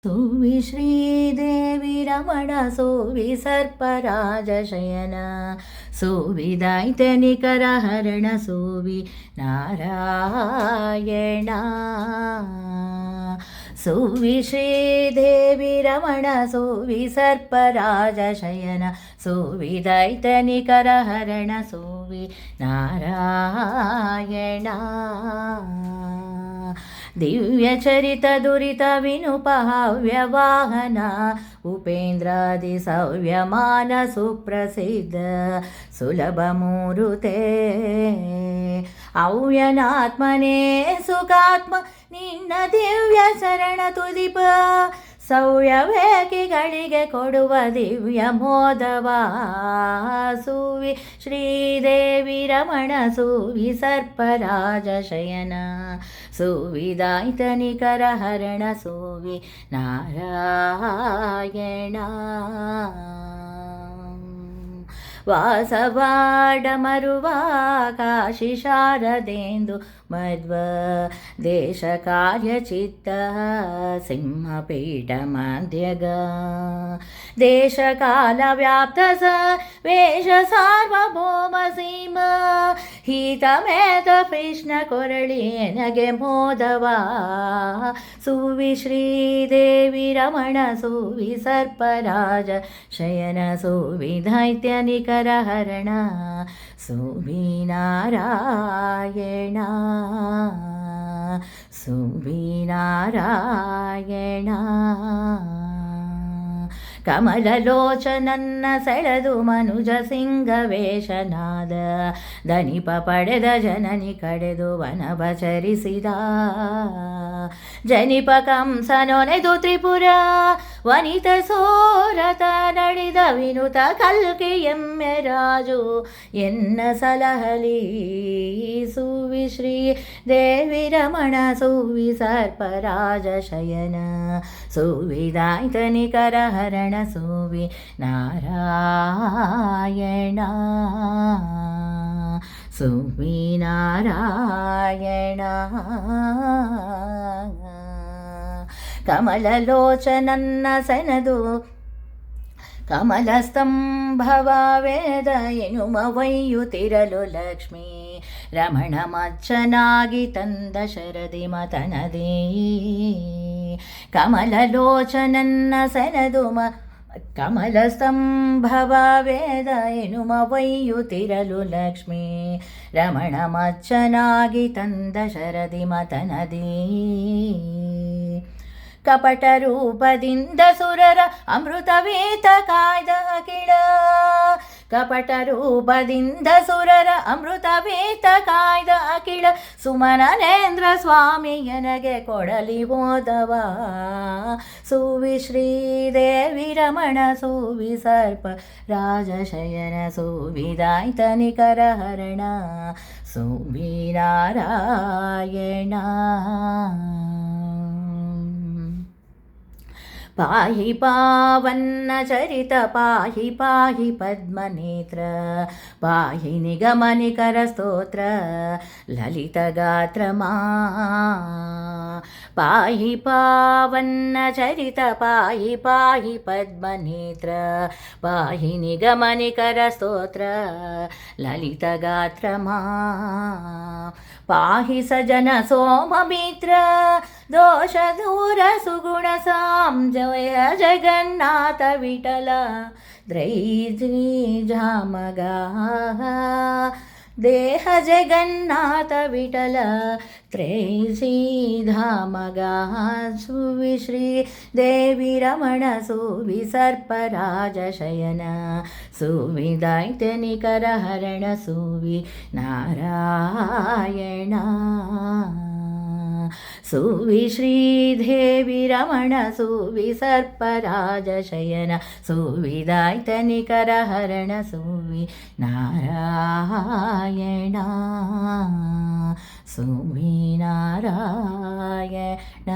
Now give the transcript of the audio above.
ಸುವಿ ಶ್ರೀದೇವಿ ರಮಣ ಸುವಿ ಸರ್ಪರಾಜ ಶಯನ ಸುವಿ ದೈತ್ಯನಿಕರ ಹರಣ ಸುವಿ ನಾರಾಯಣ ಸುವಿ ಶ್ರೀದೇವಿ ರಮಣ ಸುವಿ ಸರ್ಪರಾಜ ಶಯನ ಸುವಿ ದೈತ್ಯನಿಕರ ಹರಣ ಸುವಿ ನಾರಾಯಣ ದಿವ್ಯಚರಿತ ದುರಿತ ವಿನುಪಹಾವ್ಯ ವಾಹನ ಉಪೇಂದ್ರಾದಿ ಸವ್ಯಮಾನ ಸುಪ್ರಸಿದ್ಧ ಸುಲಭ ಮೂರುತೆ ಅವ್ಯನಾತ್ಮನೇ ಸುಖಾತ್ಮ ನಿನ್ನ ದಿವ್ಯ ಶರಣ ತುದಿಪ ಸೌವ್ಯವೇಕಿಗಳಿಗೆ ಕೊಡುವ ದಿವ್ಯ ಮೋದವಾ ಸುವಿ ಶ್ರೀದೇವಿ ರಮಣ ಸುವಿ ಸರ್ಪರಾಜ ಶಯನ ಸುವಿ ದೈತ್ಯನಿಕರ ಹರಣ ಸುವಿ ನಾರಾಯಣ ವಾಸವಾಡ ಮರುವ ಕಾಶಿ ಶಾರದೇಂದು ಮಧ್ವ ದೇಶ ಕಾರ್ಯಚಿತ್ತ ಸಿಂಹಪೀಠ ಮಧ್ಯಗ ದೇಶ ಕಾಲ ವ್ಯಾಪ್ತ ಸ ವೇಷ ಸಾರ್ವಭೌಮ ಸೀಮ ಹಿತಮೇತ ಕೃಷ್ಣ ಕೊರಳಿ ನನಗೆ ಮೋದವಾ ಸುವಿ ಶ್ರೀದೇವಿ ರಮಣ ಸುವಿ ಸರ್ಪರಾಜ ಶಯನ ಸುವಿ ದೈತ್ಯನಿಕರ ಹರಣ ಸುವಿ ನಾರಾಯಣ ಸುವಿ ನಾರಾಯಣ ಕಮಲಲೋಚನನ್ನ ಸೆಳೆದು ಮನುಜ ಸಿಂಗವೇಶನಾದ ದನಿಪ ಪಡೆದ ಜನನಿ ಕಡೆದು ವನಭಚರಿಸಿದ ಜನಿಪ ಕಂಸನೊನೆದು ತ್ರಿಪುರ ವನಿತ ಸೋರತ ನಡೆದ ವಿನುತ ಕಲ್ಕಿ ಎಮ್ಮೆ ರಾಜು ಎನ್ನ ಸಲಹಲಿ ಸುವಿ ಶ್ರೀ ದೇವಿ ರಮಣ ಸುವಿ ಸರ್ಪರಾಜ ಶಯನ ಸುವಿ ದೈತ್ಯನಿಕರ ಹರಣ ಸುವಿ ನಾರಾಯಣ ಸುವಿ ನಾರಾಯಣ ಕಮಲಲೋಚನನ್ನ ಸೆನೆದು ಕಮಲಸ್ತಂಭವ ವೇದ ಎನುಮ ಒಯ್ಯುತ್ತಿರಲು ಲಕ್ಷ್ಮೀ ರಮಣ ಮಚ್ಚನಾಗಿ ತಂದ ಶರದಿ ಮತನದೇ ಕಮಲಲೋಚನನ್ನ ಸೆನೆದು ಕಮಲಸ್ತಂಭವ ವೇದ ಎನುಮ ಒಯ್ಯುತ್ತಿರಲು ಲಕ್ಷ್ಮೀ ರಮಣ ಮಚ್ಚನಾಗಿ ತಂದ ಶರದಿ ಮತನದೇ ಕಪಟ ರೂಪದಿಂದ ಸುರರ ಅಮೃತವೇತ ಕಾಯ್ದ ಕಿಳ ಕಪಟ ರೂಪದಿಂದ ಸುರರ ಅಮೃತವೇತ ಕಾಯ್ದ ಕಿಳ ಸುಮನನೇಂದ್ರ ಸ್ವಾಮಿಯನಗೆ ಕೊಡಲಿ ಮೋದವಾ ಸುವಿ ಶ್ರೀದೇವಿ ರಮಣ ಸುವಿ ಸರ್ಪ ರಾಜ ಶಯನ ಸುವಿ ದೈತ್ಯನಿಕರ ಹರಣ ಸುವಿ ನಾರಾಯಣ ಪಾಹಿ ಪಾವನ್ನ ಚರಿತ ಪಾಹಿ ಪಾಹಿ ಪದ್ಮನೇತ್ರ ಪಾಹಿ ನಿಗಮನಿಕರ ಸ್ತೋತ್ರ ಲಲಿತ ಗಾತ್ರ ಮಾ ಪಾಹಿ ಪಾವನ್ನ ಚರಿತ ಪಾಹಿ ಪಾಹಿ ಪದ್ಮನೇತ್ರ ಪಾಹಿ ನಿಗಮನಿಕರ ಸ್ತೋತ್ರ ಲಲಿತ ಗಾತ್ರ ಮಾ ಪಾಹಿ ಸಜನ ಸೋಮಮಿತ್ರ ದೋಷ ದೂರ ಸುಗುಣ ಸಾಂ ಜಯ ಜಗನ್ನಾಥ ವಿಠಲ ದ್ರೈಜ್ಞಿ ಜಾಮಗಾ ದೇಹ ಜಗನ್ನಾಥ ವಿಠಲ ತ್ರೈಸಿ ಧಾಮಗಾ ಸುವಿ ಶ್ರೀ ದೇವಿ ರಮಣ ಸುವಿ ಸರ್ಪರಾಜ ಶಯನ ಸುವಿ ದೈತ್ಯನಿಕರ ಹರಣ ಸುವಿ ನಾರಾಯಣ ಸುವಿ ಶ್ರೀದೇವಿ ರಮಣ ಸುವಿ ಸರ್ಪರಾಜ ಶಯನ ಸುವಿ ದೈತ್ಯನಿಕರ ಹರಣ ಸುವಿ ನಾರಾಯಣ ಸುವಿ ನಾರಾಯಣ